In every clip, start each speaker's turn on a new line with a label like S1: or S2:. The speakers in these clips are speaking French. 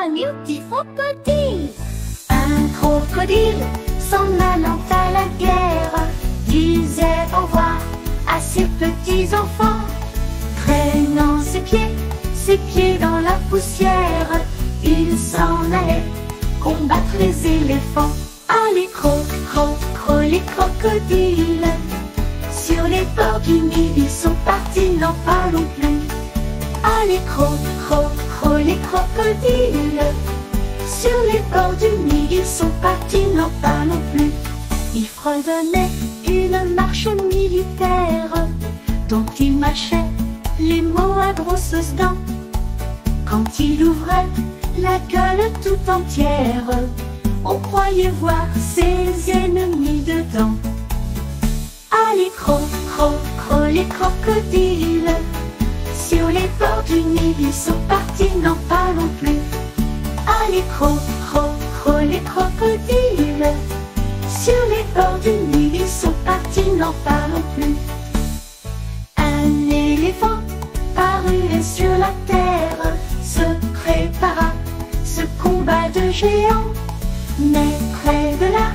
S1: new petit crocodile. Un crocodile, s'en allant à la guerre, disait au revoir à ses petits enfants. Traînant ses pieds dans la poussière, il s'en allait combattre les éléphants. Ah, les les crocodiles, sur les bords du Nil, ils sont partis, n'en parlons plus. Ah, les les crocodiles, sur les bords du Nil, ils sont partis, n'en parlons plus. Ils fredonnaient une marche militaire, dont ils mâchaient les mots à grosses dents. Quand il ouvrait la gueule tout entière, on croyait voir ses ennemis dedans. Ah, les les crocodiles, sur les bords du Nil, ils sont partis, n'en parlons plus. Ah, les les crocodiles, sur les bords du Nil, ils sont partis, n'en parlons plus. Un éléphant parut sur la terre, se prépara ce combat de géants. Mais près de là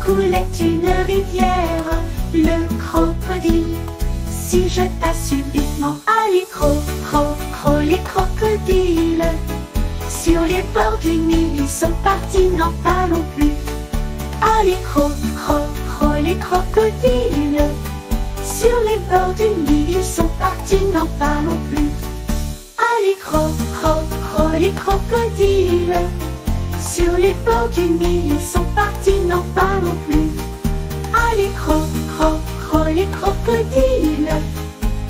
S1: coulait une rivière, le crocodile s'y jeta subitement. Ah, les les crocodiles, sur les bords du Nil, ils sont partis, n'en parlons plus. Ah, les les crocodiles, sur les bords du Nil, ils sont partis, n'en parlons plus. Ah, les les crocodiles, sur les bords du Nil, ils sont partis, n'en parlons plus. Ah, les les crocodiles,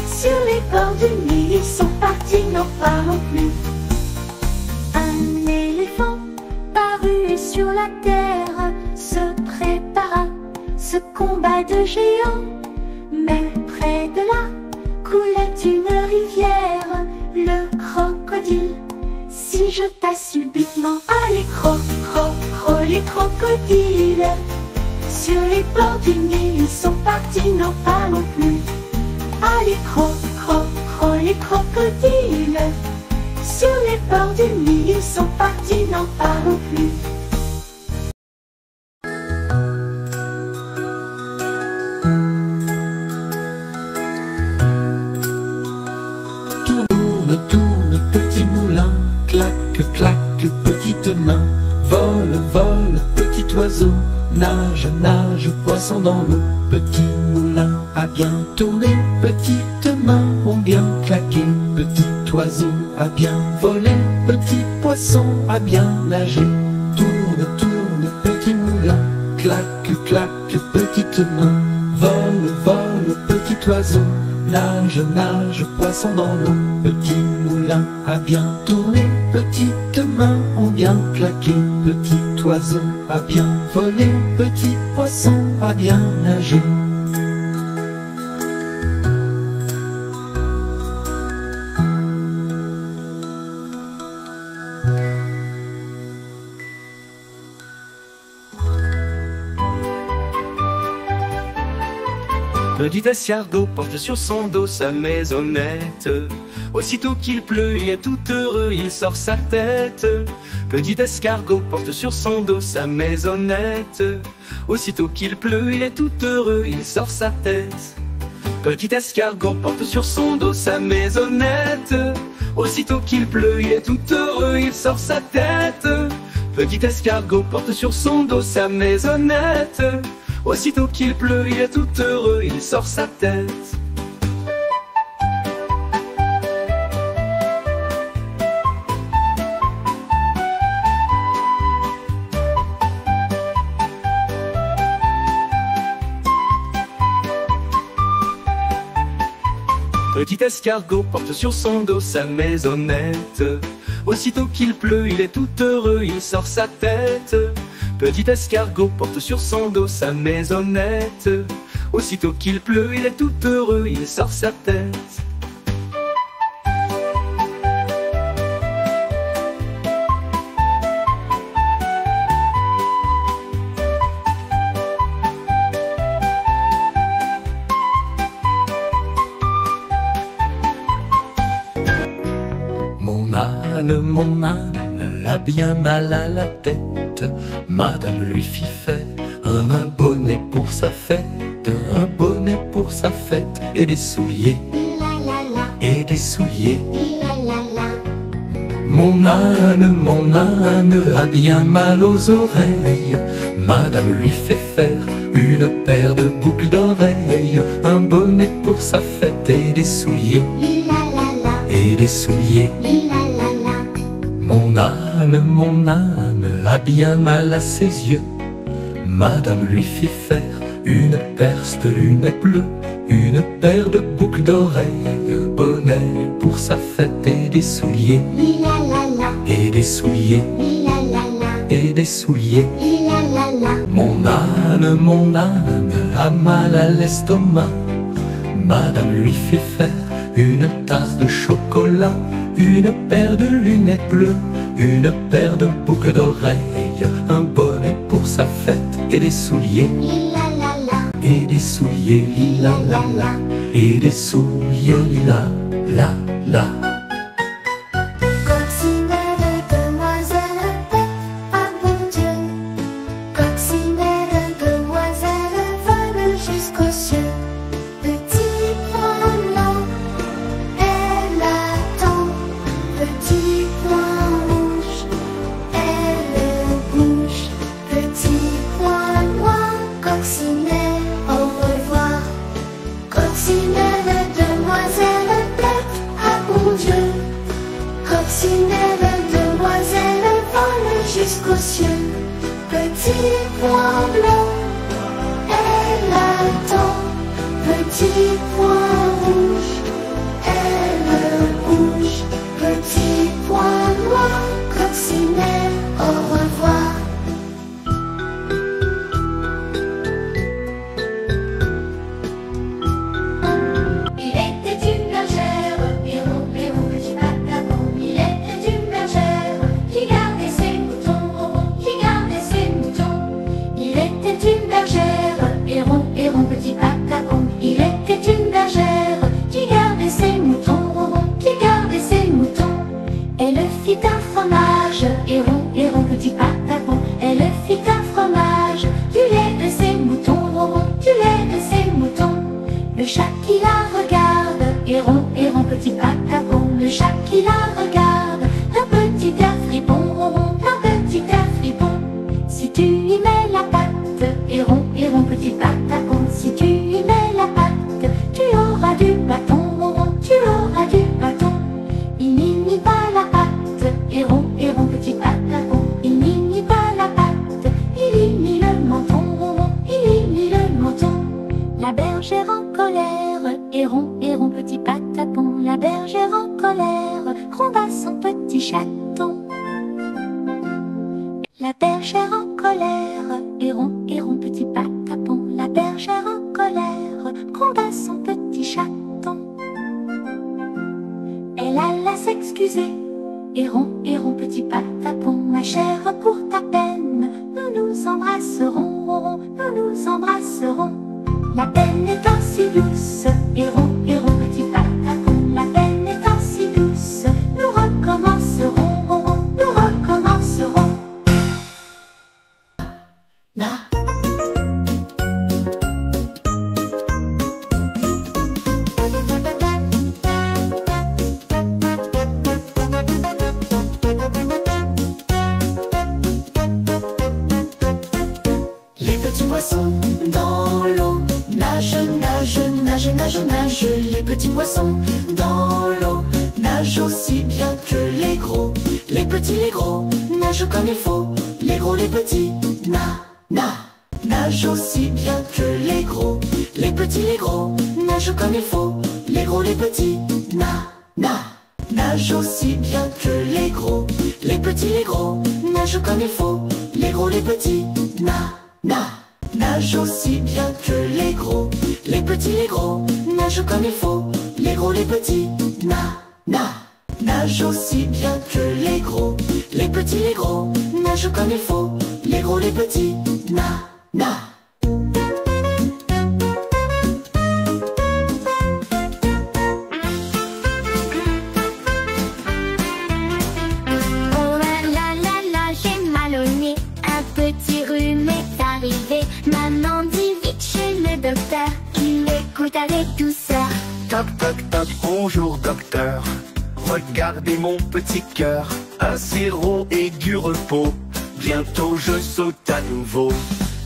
S1: sur les bords du Nil, ils sont partis, n'en parlons plus. Un éléphant parut sur la terre, se prépara ce combat de géants. Mais près de là coulait une rivière, le crocodile s'y jeta subitement. Ah, les les crocodiles, sur les bords du Nil, ils sont partis, n'en parlons plus. Ah, les les crocodiles, sur les bords du Nil, ils sont partis, n'en parlons plus.
S2: Tourne, tourne, petit moulin, claque, claque, petite main. Vole, vole, petit oiseau, nage, nage, poisson dans l'eau. Petit moulin a bien tourné, petites mains ont bien claqué. Petit oiseau a bien volé, petit poisson a bien nagé. Tourne, tourne, petit moulin, claque, claque, petite main. Vole, vole, petit oiseau, nage, nage, poisson dans l'eau. Petit moulin a bien tourné, petites mains ont bien claqué. Petit oiseau a bien volé, petit poisson a bien nagé.
S3: Petit escargot porte sur son dos sa maisonnette. Aussitôt qu'il pleut, il est tout heureux, il sort sa tête. Petit escargot porte sur son dos sa maisonnette. Aussitôt qu'il pleut, il est tout heureux, il sort sa tête. Petit escargot porte sur son dos sa maisonnette. Aussitôt qu'il pleut, il est tout heureux, il sort sa tête. Petit escargot porte sur son dos sa maisonnette. Aussitôt qu'il pleut, il est tout heureux, il sort sa tête. Petit escargot porte sur son dos sa maisonnette. Aussitôt qu'il pleut, il est tout heureux, il sort sa tête. Petit escargot porte sur son dos sa maisonnette. Aussitôt qu'il pleut, il est tout heureux, il sort sa tête. Mon âne,
S2: a bien mal à la tête. Madame lui fit faire un bonnet pour sa fête, un bonnet pour sa fête, et des souliers, et des souliers. Mon âne a bien mal aux oreilles. Madame lui fait faire une paire de boucles d'oreilles, un bonnet pour sa fête, et des souliers, et des souliers. Mon âne a bien mal à ses yeux. Madame lui fit faire une perce de lunettes bleues, une paire de boucles d'oreilles, un bonnet pour sa fête, et des souliers, et des souliers, et des souliers. Mon âne a mal à l'estomac. Madame lui fit faire une tasse de chocolat, une paire de lunettes bleues, une paire de boucles d'oreilles, un bonnet pour sa fête, et des souliers, et des souliers, la la la, et des souliers, la la la.
S1: Coccinelle, demoiselle, à bon Dieu. Coccinelle, demoiselle, vole jusqu'aux cieux. Petit point blanc, elle attend. Petit point rouge, elle bouge. Petit point noir, coccinelle, au revoir. Coccinelle, demoiselle, bête, à bon Dieu. Coccinelle, demoiselle, vole jusqu'aux cieux. Petit point blanc, elle attend. Petit point rouge, elle bouge. Petit point noir, coccinelle, au revoir. Il était une bergère, héros, petit vagabond. Il était une bergère qui gardait ses moutons, qui gardait ses moutons. Il était une bergère, héros, petit vagabond. Il était une bergère qui gardait ses moutons, qui gardait ses moutons. Elle fit un fromage, héros, petit vagabond. Elle fit un fromage, du lait de ses moutons, du lait de ses moutons. Le chat qui la regarde, héros, petit vagabond. Le chat qui la regarde, un petit air fripon, un petit air fripon. Si tu y mets la patte, héros, petit vagabond. Si tu y mets la patte, tu auras du bâton, tu auras du bâton. Il n'y pas la patte, héros, petit vagabond. Il n'y pas la patte, il y mit le menton, il y mit le menton. La bergère en colère, héron, petit patapon. La bergère en colère gronda son petit chaton. La bergère en colère, héron, petit patapon. La bergère en colère gronda son petit chaton. Elle alla s'excuser, héron, petit patapon. Ma chère, pour ta peine, nous nous embrasserons, nous nous embrasserons. La peine étant si douce, héron, petit patapon. La peine étant si douce, nous recommencerons, nous recommencerons. La Les petits poissons dans l'eau nagent, nagent, nagent, nagent, nagent. Les petits poissons dans l'eau nagent aussi bien que les gros. Les petits, les gros nagent comme il faut. Les gros, les petits, nagent aussi bien que les gros. Les petits, les gros nagent comme il faut. Les gros, les petits, nagent aussi bien que les gros. Les petits, les gros nagent comme il faut. Les gros, les petits, nagent aussi bien que les gros. Les petits, les gros nagent comme il faut. Les gros, les petits, nagent aussi bien que les gros. Les petits, les gros nagent comme il faut. Les gros, les petits, Oh la la avec douceur.
S3: Toc toc toc, bonjour docteur. Regardez mon petit cœur, un sirop et du repos. Bientôt je saute à nouveau.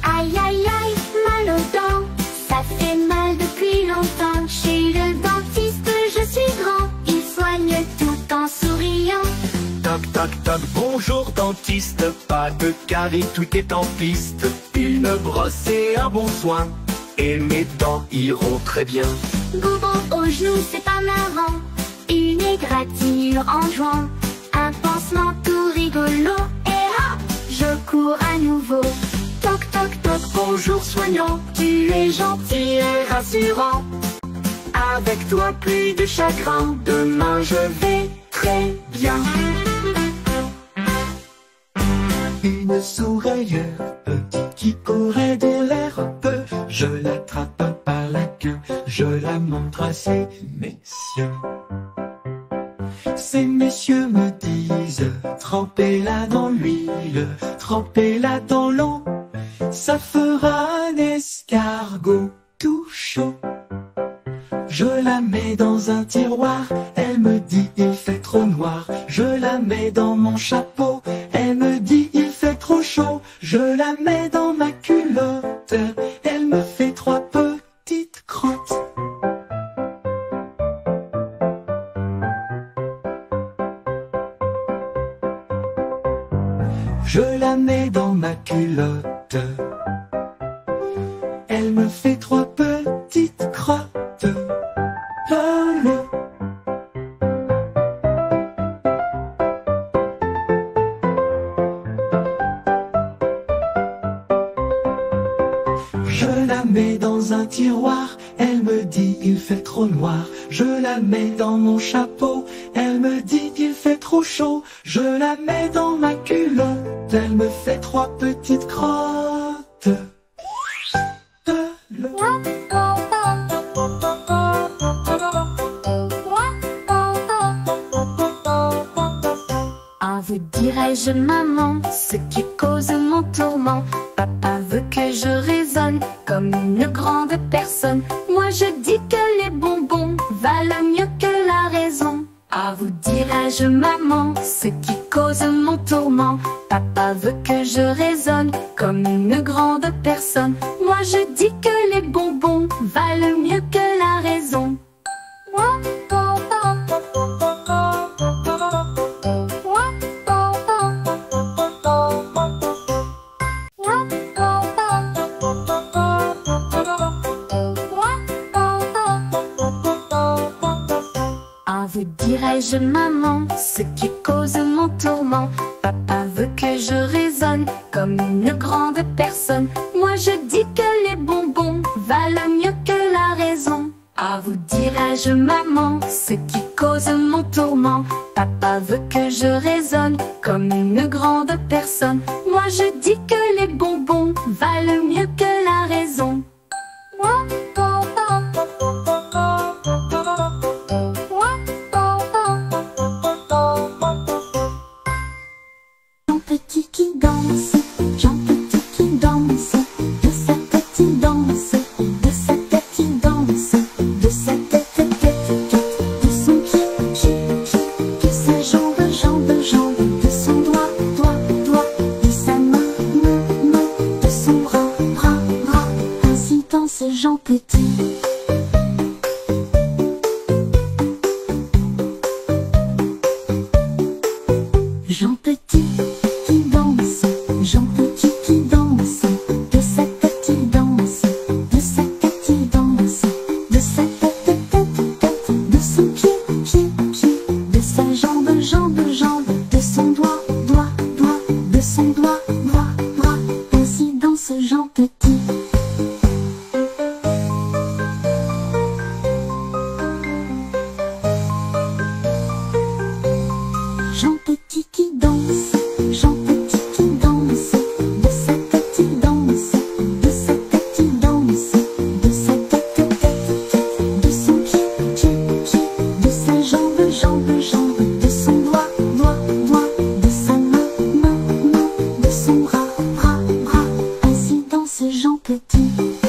S1: Aïe aïe aïe, mal aux dents, ça fait mal depuis longtemps. Chez le dentiste je suis grand, il soigne tout en souriant.
S3: Toc toc toc, bonjour dentiste. Pas de carie, tout est en piste. Une brosse et un bon soin, et mes dents iront très bien.
S1: Bonbon au genou, c'est pas marrant. Une égratignure en jouant, un pansement tout rigolo. Et hop, je cours à nouveau. Toc toc toc,
S3: Bonjour soignant, tu es gentil et rassurant. Avec toi plus de chagrin, demain je vais très bien. Une soureilleure petite qui aurait de l'air un peu. Je l'attrape par la queue, je la montre à ces messieurs. Ces messieurs me disent, trempez-la dans l'huile, trempez-la dans l'eau, ça fera un escargot tout chaud. Je la mets dans un tiroir, elle me dit il fait trop noir. Je la mets dans mon chapeau, elle me dit il fait trop chaud. Je la mets dans ma culotte, elle me fait trois petites crottes. Je la mets dans ma culotte, elle me fait trois petites crottes. Lolo. Je la mets dans un tiroir, elle me dit il fait trop noir. Je la mets dans mon chapeau, elle me dit il fait trop chaud. Je la mets dans ma culotte, elle me fait trois petites crottes.
S1: Vous dirais-je maman, ce qui cause mon tourment. Papa veut que je raisonne comme une grande personne. Moi je dis que les bonbons valent mieux que la raison. Ah, vous dirais-je maman, ce qui cause mon tourment. Papa veut que je raisonne comme une grande personne. Moi je dis que les bonbons valent mieux que la raison. Vous dirais-je maman, ce qui cause mon tourment. Papa veut que je raisonne comme une grande personne. Moi je dis que les bonbons valent mieux que la raison. Ah, vous dirais-je maman, ce qui cause mon tourment. Papa veut que je raisonne comme une grande personne. Moi je dis que les bonbons valent mieux que la raison. Jean Petit qui danse, Jean Petit qui danse, de sa tête il danse, de sa tête il danse, de sa tête tête tête, de son pied pied pied, de sa jambe jambe jambe, de son doigt doigt doigt, de sa main main main, de son bras bras bras, ainsi danse Jean Petit. Jean Petit qui danse, Jean Petit qui danse, de sa tête il danse, de sa tête il danse, de sa tête tête tête, de son pied pied pied, de sa jambe jambe jambe, de son doigt doigt doigt, de son doigt bras bras, ainsi danse Jean Petit. Jean Petit qui danse, Jean Petit qui danse, de sa tête il danse, de sa tête il danse, de sa tête tête tête, de son pied pied pied, de sa jambe jambe jambe, de son doigt doigt doigt, de sa main main main, de son bras bras bras, ainsi danse Jean Petit.